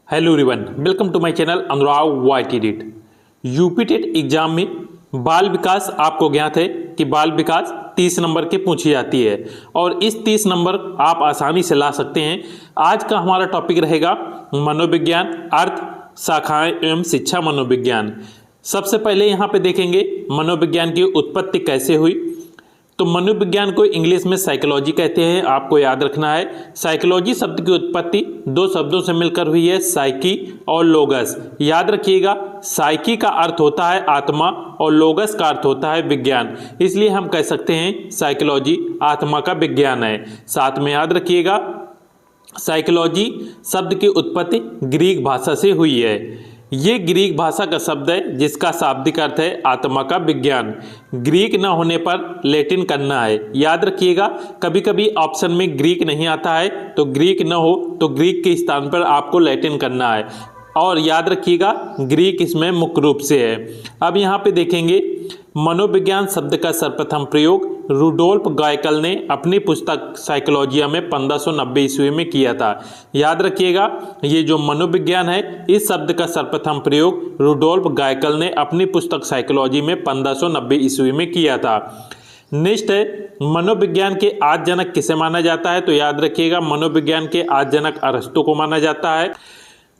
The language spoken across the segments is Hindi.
Hello everyone, welcome to my channel Anurag YT TET. UP TET exam में बाल विकास आपको ज्ञात है कि बाल विकास 30 नंबर के पूछी जाती है और इस 30 नंबर आप आसानी से ला सकते हैं। आज का हमारा टॉपिक रहेगा मनोविज्ञान, अर्थ, शाखाएं एवं शिक्षा मनोविज्ञान। सबसे पहले यहाँ पे देखेंगे मनोविज्ञान की उत्पत्ति कैसे हुई। तो मनोविज्ञान को इंग्लिश में साइकोलॉजी कहते हैं, आपको याद रखना है। साइकोलॉजी शब्द की उत्पत्ति दो शब्दों से मिलकर हुई है, साइकी और लोगस। याद रखिएगा, साइकी का अर्थ होता है आत्मा और लोगस का अर्थ होता है विज्ञान, इसलिए हम कह सकते हैं साइकोलॉजी आत्मा का विज्ञान है। साथ में याद रखिएगा, साइकोलॉजी शब्द की उत्पत्ति ग्रीक भाषा से हुई है। ये ग्रीक भाषा का शब्द है जिसका शाब्दिक अर्थ है आत्मा का विज्ञान। ग्रीक न होने पर लैटिन करना है। याद रखिएगा, कभी कभी ऑप्शन में ग्रीक नहीं आता है तो ग्रीक न हो तो ग्रीक के स्थान पर आपको लैटिन करना है, और याद रखिएगा ग्रीक इसमें मुख्य रूप से है। अब यहाँ पे देखेंगे मनोविज्ञान शब्द का सर्वप्रथम प्रयोग रुडोल्फ गायकल ने अपनी पुस्तक साइकोलॉजिया में 1590 ईस्वी में किया था। याद रखिएगा, ये जो मनोविज्ञान है इस शब्द का सर्वप्रथम प्रयोग रुडोल्फ गायकल ने अपनी पुस्तक साइकोलॉजी में 1590 ईस्वी में किया था। नेक्स्ट है मनोविज्ञान के आद्य जनक किसे माना जाता है। तो याद रखिएगा, मनोविज्ञान के आद्य जनक अरस्तु को माना जाता है।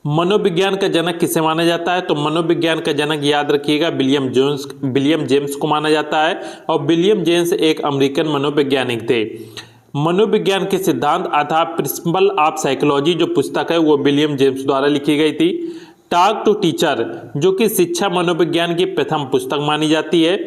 मनोविज्ञान का जनक किसे माना जाता है। तो मनोविज्ञान का जनक याद रखिएगा विलियम जेम्स को माना जाता है, और विलियम जेम्स एक अमेरिकन मनोवैज्ञानिक थे। मनोविज्ञान के सिद्धांत अथवा प्रिंसिपल ऑफ साइकोलॉजी जो पुस्तक है वो विलियम जेम्स द्वारा लिखी गई थी। टॉक टू टीचर जो कि शिक्षा मनोविज्ञान की प्रथम पुस्तक मानी जाती है।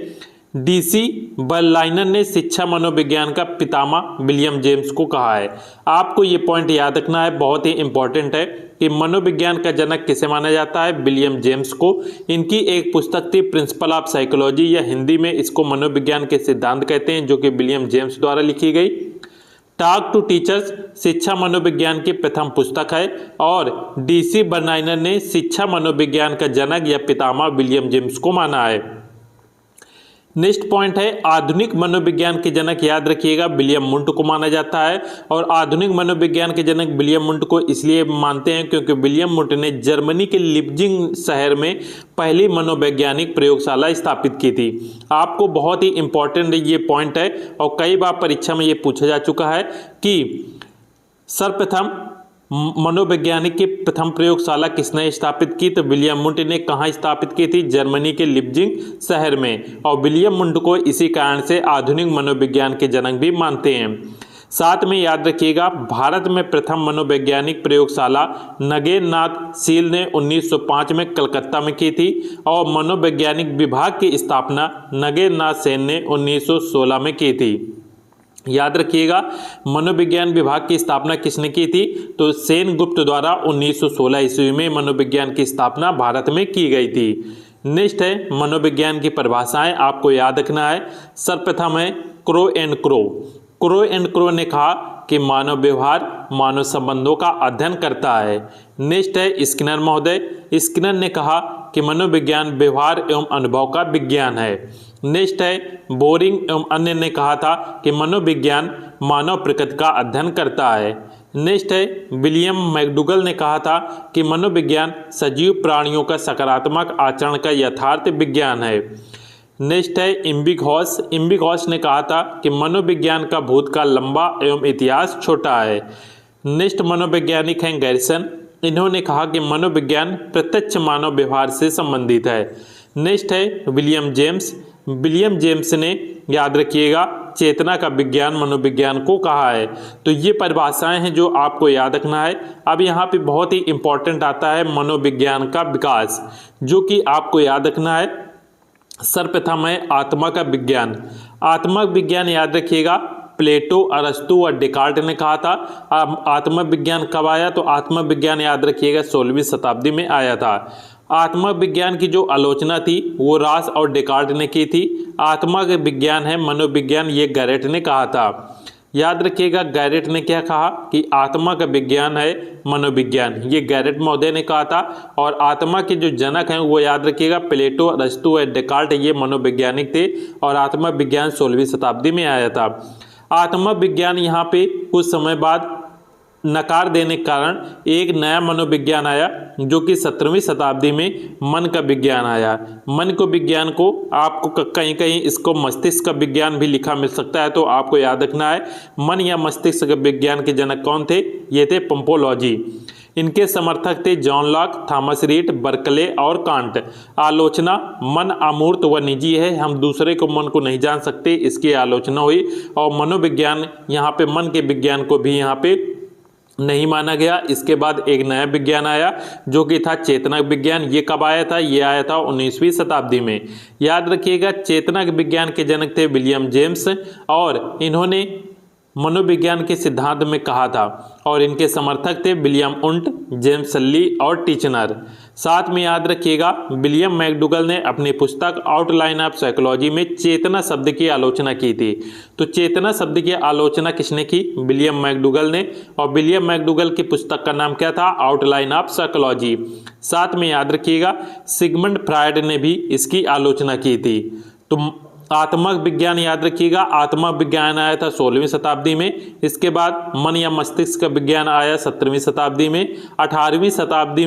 डीसी बर्लाइनर ने शिक्षा मनोविज्ञान का पितामह विलियम जेम्स को कहा है। आपको ये पॉइंट याद रखना है, बहुत ही इंपॉर्टेंट है कि मनोविज्ञान का जनक किसे माना जाता है, विलियम जेम्स को। इनकी एक पुस्तक थी प्रिंसिपल ऑफ साइकोलॉजी, या हिंदी में इसको मनोविज्ञान के सिद्धांत कहते हैं, जो कि विलियम जेम्स द्वारा लिखी गई। टॉक टू टीचर्स शिक्षा मनोविज्ञान की प्रथम पुस्तक है, और डीसी बर्लाइनर ने शिक्षा मनोविज्ञान का जनक या पितामह विलियम जेम्स को माना है। नेक्स्ट पॉइंट है आधुनिक मनोविज्ञान के जनक। याद रखिएगा, विलियम वुंट को माना जाता है, और आधुनिक मनोविज्ञान के जनक विलियम वुंट को इसलिए मानते हैं क्योंकि विलियम वुंट ने जर्मनी के लिप्जिंग शहर में पहली मनोवैज्ञानिक प्रयोगशाला स्थापित की थी। आपको बहुत ही इंपॉर्टेंट ये पॉइंट है, और कई बार परीक्षा में ये पूछा जा चुका है कि सर्वप्रथम मनोवैज्ञानिक की प्रथम प्रयोगशाला किसने स्थापित की। तो विलियम वुंट ने कहाँ स्थापित की थी, जर्मनी के लिप्जिंग शहर में, और विलियम वुंट को इसी कारण से आधुनिक मनोविज्ञान के जनक भी मानते हैं। साथ में याद रखिएगा, भारत में प्रथम मनोवैज्ञानिक प्रयोगशाला नगेंद्रनाथ शील ने 1905 में कलकत्ता में की थी, और मनोवैज्ञानिक विभाग की स्थापना नगेंद्रनाथ सेन ने 1916 में की थी। याद रखिएगा, मनोविज्ञान विभाग की स्थापना किसने की थी। तो सेन गुप्त द्वारा 1916 ईस्वी में मनोविज्ञान की स्थापना भारत में की गई थी। नेक्स्ट है मनोविज्ञान की परिभाषाएं, आपको याद रखना है। सर्वप्रथम है crow and crow. Crow and crow ने कहा कि मानव व्यवहार मानव संबंधों का अध्ययन करता है। नेक्स्ट है स्किनर महोदय। स्किनर ने कहा कि मनोविज्ञान व्यवहार एवं अनुभव का विज्ञान है। नेक्स्ट है बोरिंग एवं अन्य ने कहा था कि मनोविज्ञान मानव प्रकृति का अध्ययन करता है। नेक्स्ट है विलियम मैकडूगल ने कहा था कि मनोविज्ञान सजीव प्राणियों का सकारात्मक आचरण का यथार्थ विज्ञान है। नेक्स्ट है इम्बिगहॉस ने कहा था कि मनोविज्ञान का भूतकाल लंबा एवं इतिहास छोटा है। नेक्स्ट मनोवैज्ञानिक हैं गैरिसन। इन्होंने कहा कि मनोविज्ञान प्रत्यक्ष मानव व्यवहार से संबंधित है। नेक्स्ट है विलियम जेम्स। विलियम जेम्स ने, याद रखिएगा, चेतना का विज्ञान मनोविज्ञान को कहा है। तो ये परिभाषाएं हैं जो आपको याद रखना है। अब यहाँ पे बहुत ही इंपॉर्टेंट आता है मनोविज्ञान का विकास, जो कि आपको याद रखना है। सर्वप्रथम है आत्मा का विज्ञान। आत्मा विज्ञान याद रखिएगा, प्लेटो, अरस्तु और डेकार्ट ने कहा था। आत्मविज्ञान कब आया। तो आत्मविज्ञान याद रखिएगा 16वीं शताब्दी में आया था। आत्मविज्ञान की जो आलोचना थी वो रास और डेकार्ट ने की थी। आत्मा का विज्ञान है मनोविज्ञान, ये गैरेट ने कहा था। याद रखिएगा, गैरेट ने क्या कहा कि आत्मा का विज्ञान है मनोविज्ञान, ये गैरेट महोदय ने कहा था। और आत्मा के जो जनक हैं वो याद रखिएगा प्लेटो, अरस्तु और डेकार्ट, ये मनोवैज्ञानिक थे, और आत्मा विज्ञान 16वीं शताब्दी में आया था। आत्मा विज्ञान यहाँ पे कुछ समय बाद नकार देने के कारण एक नया मनोविज्ञान आया जो कि 17वीं शताब्दी में मन का विज्ञान आया। मन को विज्ञान को आपको कहीं कहीं इसको मस्तिष्क का विज्ञान भी लिखा मिल सकता है, तो आपको याद रखना है मन या मस्तिष्क का विज्ञान के जनक कौन थे, ये थे पंपोलॉजी। इनके समर्थक थे John Locke, Thomas read, Berkeley और कांट। आलोचना, मन अमूर्त व निजी है, हम दूसरे को मन को नहीं जान सकते, इसकी आलोचना हुई। और मनोविज्ञान, यहाँ पे मन के विज्ञान को भी यहाँ पे नहीं माना गया। इसके बाद एक नया विज्ञान आया जो कि था चेतना विज्ञान। ये कब आया था, ये आया था 19वीं शताब्दी में। याद रखिएगा चेतना विज्ञान के जनक थे विलियम जेम्स, और इन्होंने मनोविज्ञान के सिद्धांत में कहा था, और इनके समर्थक थे विलियम उंट, जेम्स ली और टीचनर। साथ में याद रखिएगा विलियम मैकडूगल ने अपनी पुस्तक आउटलाइन ऑफ साइकोलॉजी में चेतना शब्द की आलोचना की थी। तो चेतना शब्द की आलोचना किसने की, विलियम मैकडूगल ने, और विलियम मैकडूगल की पुस्तक का नाम क्या था, आउटलाइन ऑफ साइकोलॉजी। साथ में याद रखिएगा सिगमंड फ्रायड ने भी इसकी आलोचना की थी। तो आत्मक विज्ञान याद रखिएगा, आत्मक विज्ञान आया था 16वीं शताब्दी में। इसके बाद मन या मस्तिष्क का विज्ञान आया 17वीं शताब्दी में। 18वीं शताब्दी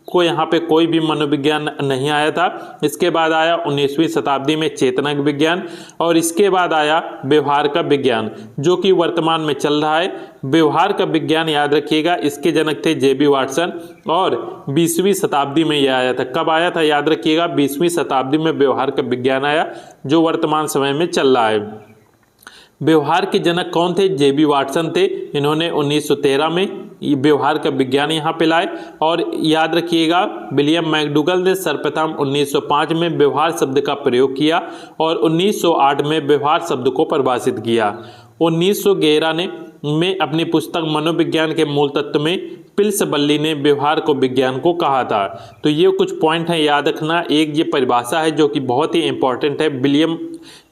को यहाँ पे कोई भी मनोविज्ञान नहीं आया था। इसके बाद आया 19वीं शताब्दी में चेतना विज्ञान, और इसके बाद आया व्यवहार का विज्ञान जो कि वर्तमान में चल रहा है। व्यवहार का विज्ञान याद रखिएगा इसके जनक थे जेबी वाटसन, और 20वीं शताब्दी में यह आया था। कब आया था, याद रखिएगा 20वीं शताब्दी में व्यवहार का विज्ञान आया जो वर्तमान समय में चल रहा है। व्यवहार के जनक कौन थे, जेबी वाटसन थे। इन्होंने 1913 में व्यवहार का विज्ञान यहाँ पे लाए। और याद रखिएगा विलियम मैकडूगल ने सर्वप्रथम 1905 में व्यवहार शब्द का प्रयोग किया, और 1908 में व्यवहार शब्द को परिभाषित किया। 1911 में अपनी पुस्तक मनोविज्ञान के मूल तत्व में पिल्सबल्ली ने व्यवहार को विज्ञान को कहा था। तो ये कुछ पॉइंट है याद रखना। एक ये परिभाषा है जो कि बहुत ही इंपॉर्टेंट है।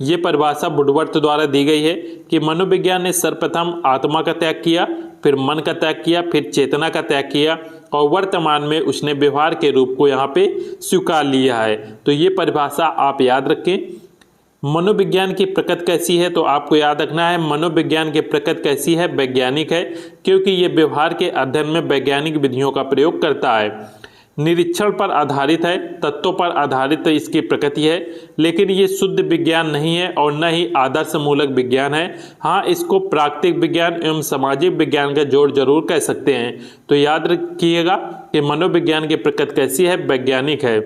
ये परिभाषा वुडवर्थ द्वारा दी गई है कि मनोविज्ञान ने सर्वप्रथम आत्मा का त्याग किया, फिर मन का त्याग किया, फिर चेतना का त्याग किया, और वर्तमान में उसने व्यवहार के रूप को यहाँ पे स्वीकार लिया है। तो ये परिभाषा आप याद रखें। मनोविज्ञान की प्रकृति कैसी है, तो आपको याद रखना है मनोविज्ञान की प्रकृति कैसी है, वैज्ञानिक है, क्योंकि ये व्यवहार के अध्ययन में वैज्ञानिक विधियों का प्रयोग करता है। निरीक्षण पर आधारित है, तत्वों पर आधारित इसकी प्रकृति है, लेकिन ये शुद्ध विज्ञान नहीं है और न ही आदर्श मूलक विज्ञान है। हाँ, इसको प्राकृतिक विज्ञान एवं सामाजिक विज्ञान का जोड़ जरूर कह सकते हैं। तो याद रखिएगा कि मनोविज्ञान की प्रकृति कैसी है, वैज्ञानिक है।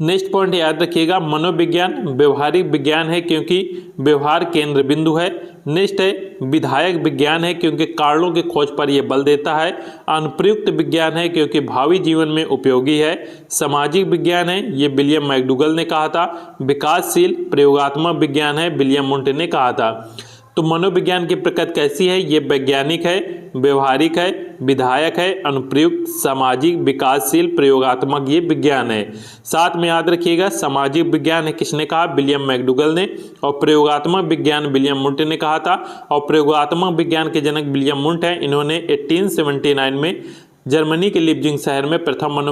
नेक्स्ट पॉइंट याद रखिएगा मनोविज्ञान व्यवहारिक विज्ञान है क्योंकि व्यवहार केंद्र बिंदु है। नेक्स्ट है विधायक विज्ञान है क्योंकि कारणों की खोज पर यह बल देता है। अनुप्रयुक्त विज्ञान है क्योंकि भावी जीवन में उपयोगी है। सामाजिक विज्ञान है, ये विलियम मैकडूगल ने कहा था। विकासशील प्रयोगात्मक विज्ञान है, विलियम मुंट ने कहा था। तो मनोविज्ञान की प्रकृति कैसी है, ये वैज्ञानिक है, व्यवहारिक है, विधायक है, अनुप्रयुक्त, सामाजिक, विकासशील, प्रयोगात्मक, ये विज्ञान है। साथ में याद रखिएगा सामाजिक विज्ञान है किसने कहा, विलियम मैकडूगल ने, और प्रयोगात्मक विज्ञान विलियम मुंट ने कहा था। और प्रयोगात्मक विज्ञान के जनक विलियम मुंट है। इन्होंने 1879 में जर्मनी के लिप्जिंग शहर में प्रथम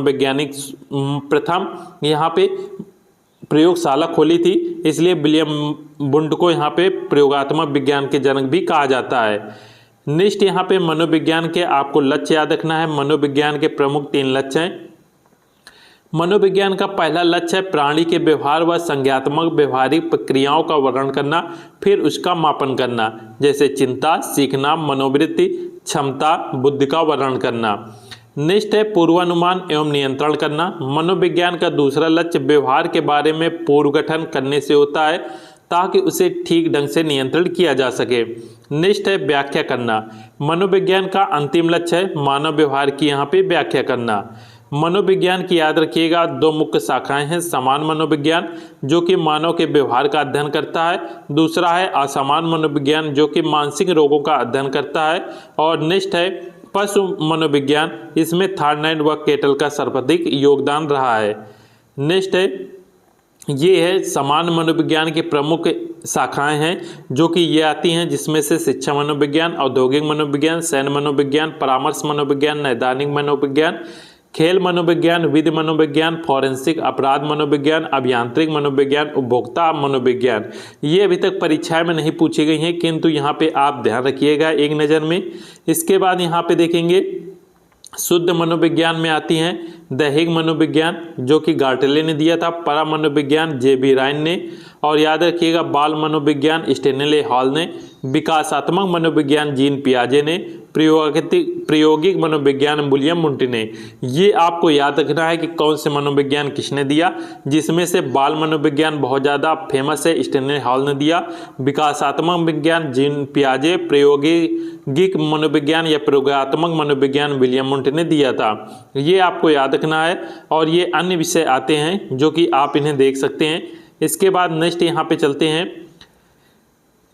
यहाँ पे प्रयोगशाला खोली थी, इसलिए विलियम मुंट को यहाँ पे प्रयोगात्मक विज्ञान के जनक भी कहा जाता है। नेक्स्ट यहाँ पे मनोविज्ञान के आपको लक्ष्य याद रखना है। मनोविज्ञान के प्रमुख 3 लक्ष्य हैं। मनोविज्ञान का पहला लक्ष्य है प्राणी के व्यवहार व संज्ञात्मक व्यवहारिक प्रक्रियाओं का वर्णन करना, फिर उसका मापन करना, जैसे चिंता, सीखना, मनोवृत्ति, क्षमता, बुद्धि का वर्णन करना। नेक्स्ट है पूर्वानुमान एवं नियंत्रण करना। मनोविज्ञान का दूसरा लक्ष्य व्यवहार के बारे में पूर्वगठन करने से होता है ताकि उसे ठीक ढंग से नियंत्रित किया जा सके। नेक्स्ट है व्याख्या करना। मनोविज्ञान का अंतिम लक्ष्य है मानव व्यवहार की यहाँ पे व्याख्या करना। मनोविज्ञान की याद रखिएगा 2 मुख्य शाखाएं हैं। समान मनोविज्ञान जो कि मानव के व्यवहार का अध्ययन करता है, दूसरा है असामान्य मनोविज्ञान जो कि मानसिक रोगों का अध्ययन करता है, और नेक्स्ट है पशु मनोविज्ञान, इसमें थार्नाइड व केटल का सर्वाधिक योगदान रहा है। नेक्स्ट है ये है समान मनोविज्ञान की प्रमुख शाखाएं हैं जो कि ये आती हैं, जिसमें से शिक्षा मनोविज्ञान, औद्योगिक मनोविज्ञान, सैन्य मनोविज्ञान, परामर्श मनोविज्ञान, नैदानिक मनोविज्ञान, खेल मनोविज्ञान, विधि मनोविज्ञान, फॉरेंसिक अपराध मनोविज्ञान, अभियांत्रिक मनोविज्ञान, उपभोक्ता मनोविज्ञान। ये अभी तक परीक्षा में नहीं पूछी गई हैं, किंतु यहाँ पे आप ध्यान रखिएगा एक नज़र में। इसके बाद यहाँ पे देखेंगे शुद्ध मनोविज्ञान में आती हैं दैहिक मनोविज्ञान, जो कि गार्टेले ने दिया था, परा मनोविज्ञान जे.बी. रायन ने, और याद रखिएगा बाल मनोविज्ञान स्टेनले हॉल ने, विकासात्मक मनोविज्ञान जीन पियाजे ने, प्रायोगिक मनोविज्ञान विलियम मुंटी ने। ये आपको याद रखना है कि कौन से मनोविज्ञान किसने दिया, जिसमें से बाल मनोविज्ञान बहुत ज़्यादा फेमस है, स्टेनले हॉल ने दिया, विकासात्मक विज्ञान जीन पियाजे, प्रायोगिक मनोविज्ञान या प्रयोगात्मक मनोविज्ञान विलियम मुंटी ने दिया था। ये आपको याद रखना है, और ये अन्य विषय आते हैं जो कि आप इन्हें देख सकते हैं। इसके बाद नेक्स्ट यहाँ पे चलते हैं।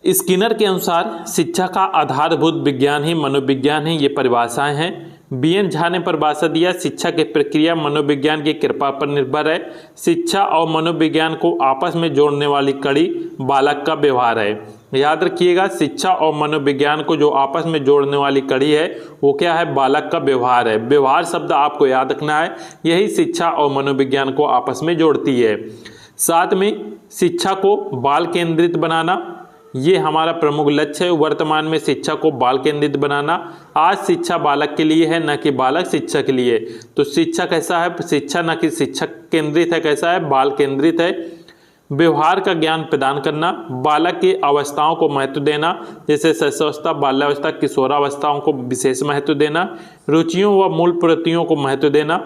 स्किनर के अनुसार शिक्षा का आधारभूत विज्ञान ही मनोविज्ञान है। ये परिभाषाएं हैं। बी.एन. झा ने परिभाषा दिया, शिक्षा की प्रक्रिया मनोविज्ञान की कृपा पर निर्भर है। शिक्षा और मनोविज्ञान को आपस में जोड़ने वाली कड़ी बालक का व्यवहार है। याद रखिएगा, शिक्षा और मनोविज्ञान को जो आपस में जोड़ने वाली कड़ी है वो क्या है, बालक का व्यवहार है। व्यवहार शब्द आपको याद रखना है, यही शिक्षा और मनोविज्ञान को आपस में जोड़ती है। साथ में शिक्षा को बाल केंद्रित बनाना, ये हमारा प्रमुख लक्ष्य है। वर्तमान में शिक्षा को बाल केंद्रित बनाना। आज शिक्षा बालक के लिए है, न कि बालक शिक्षा के लिए। तो शिक्षा कैसा है, शिक्षा न कि शिक्षक केंद्रित है, कैसा है, बाल केंद्रित है। व्यवहार का ज्ञान प्रदान करना, बालक की अवस्थाओं को महत्व देना, जैसे शैशवावस्था, बाल्यावस्था, किशोरावस्थाओं को विशेष महत्व देना, रुचियों व मूल प्रवृत्तियों को महत्व देना,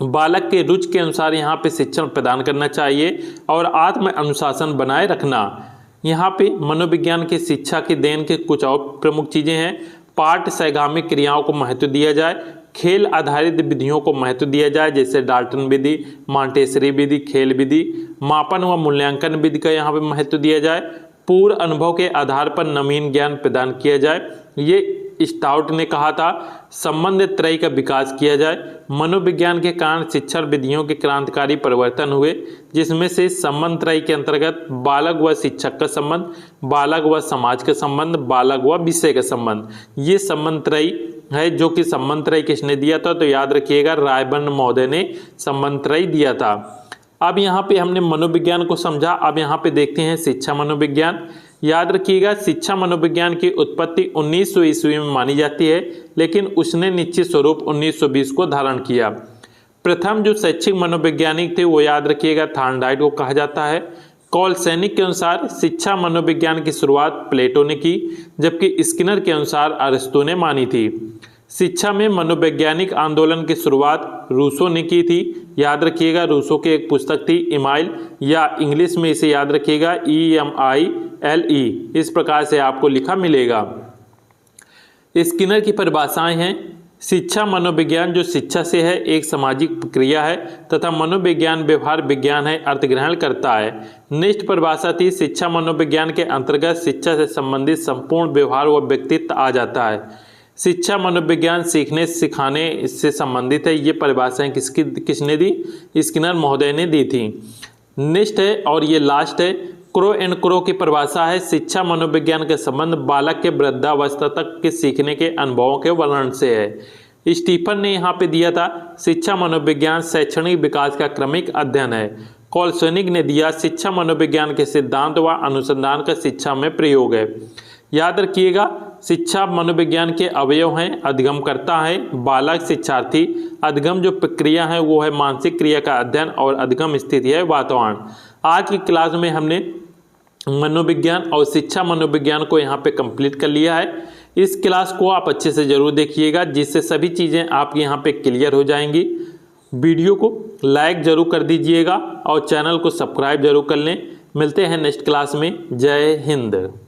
बालक के रुचि के अनुसार यहाँ पे शिक्षण प्रदान करना चाहिए, और आत्म अनुशासन बनाए रखना। यहाँ पे मनोविज्ञान की शिक्षा की देन के कुछ और प्रमुख चीज़ें हैं। पाठ सहगामी क्रियाओं को महत्व दिया जाए, खेल आधारित विधियों को महत्व दिया जाए, जैसे डाल्टन विधि, मॉन्टेसरी विधि, खेल विधि, मापन व मूल्यांकन विधि का यहाँ पे महत्व दिया जाए, पूर्व अनुभव के आधार पर नवीन ज्ञान प्रदान किया जाए। ये स्टाउट ने कहा था। संबंध त्रय का विकास किया जाए। मनोविज्ञान के कारण शिक्षण विधियों के क्रांतिकारी परिवर्तन हुए, जिसमें से संबंध त्रय के अंतर्गत बालक व शिक्षक का संबंध, बालक व समाज का संबंध, बालक व विषय का संबंध, ये संबंध त्रय है। जो कि संबंध त्रय किसने दिया था, तो याद रखिएगा रायबर्न महोदय ने संबंध त्रय दिया था। अब यहाँ पे हमने मनोविज्ञान को समझा। अब यहाँ पे देखते हैं शिक्षा मनोविज्ञान। याद रखिएगा, शिक्षा मनोविज्ञान की उत्पत्ति 1900 ईस्वी में मानी जाती है, लेकिन उसने निश्चित स्वरूप 1920 को धारण किया। प्रथम जो शैक्षिक मनोवैज्ञानिक थे वो याद रखिएगा थॉर्नडाइक को कहा जाता है। कॉलसैनिक के अनुसार शिक्षा मनोविज्ञान की शुरुआत प्लेटो ने की, जबकि स्किनर के अनुसार अरिस्टो ने मानी थी। शिक्षा में मनोवैज्ञानिक आंदोलन की शुरुआत रूसो ने की थी। याद रखिएगा, रूसो की एक पुस्तक थी इमाइल, या इंग्लिश में इसे याद रखिएगा EMILE, इस प्रकार से आपको लिखा मिलेगा। स्किनर की परिभाषाएं हैं। शिक्षा मनोविज्ञान जो शिक्षा से है, एक सामाजिक प्रक्रिया है, तथा मनोविज्ञान व्यवहार विज्ञान है, अर्थग्रहण करता है। नेक्स्ट परिभाषा थी, शिक्षा मनोविज्ञान के अंतर्गत शिक्षा से संबंधित संपूर्ण व्यवहार व व्यक्तित्व आ जाता है। शिक्षा मनोविज्ञान सीखने सिखाने से संबंधित है। ये परिभाषाएं किसने दी, स्किनर महोदय ने दी थी। नेक्स्ट है और ये लास्ट है, क्रो एंड क्रो की परिभाषा है, शिक्षा मनोविज्ञान के संबंध बालक के वृद्धावस्था तक के सीखने के अनुभवों के वर्णन से है। स्टीफन ने यहाँ पे दिया था, शिक्षा मनोविज्ञान शैक्षणिक विकास का क्रमिक अध्ययन है। कॉलसैनिक ने दिया, शिक्षा मनोविज्ञान के सिद्धांत व अनुसंधान का शिक्षा में प्रयोग है। याद रखिएगा, शिक्षा मनोविज्ञान के अवयव हैं। अधिगम करता है बालक शिक्षार्थी, अधिगम जो प्रक्रिया है वो है मानसिक क्रिया का अध्ययन, और अधिगम स्थिति है वातावरण। आज की क्लास में हमने मनोविज्ञान और शिक्षा मनोविज्ञान को यहाँ पे कंप्लीट कर लिया है। इस क्लास को आप अच्छे से जरूर देखिएगा, जिससे सभी चीज़ें आपके यहाँ पे क्लियर हो जाएंगी। वीडियो को लाइक जरूर कर दीजिएगा और चैनल को सब्सक्राइब जरूर कर लें। मिलते हैं नेक्स्ट क्लास में। जय हिंद।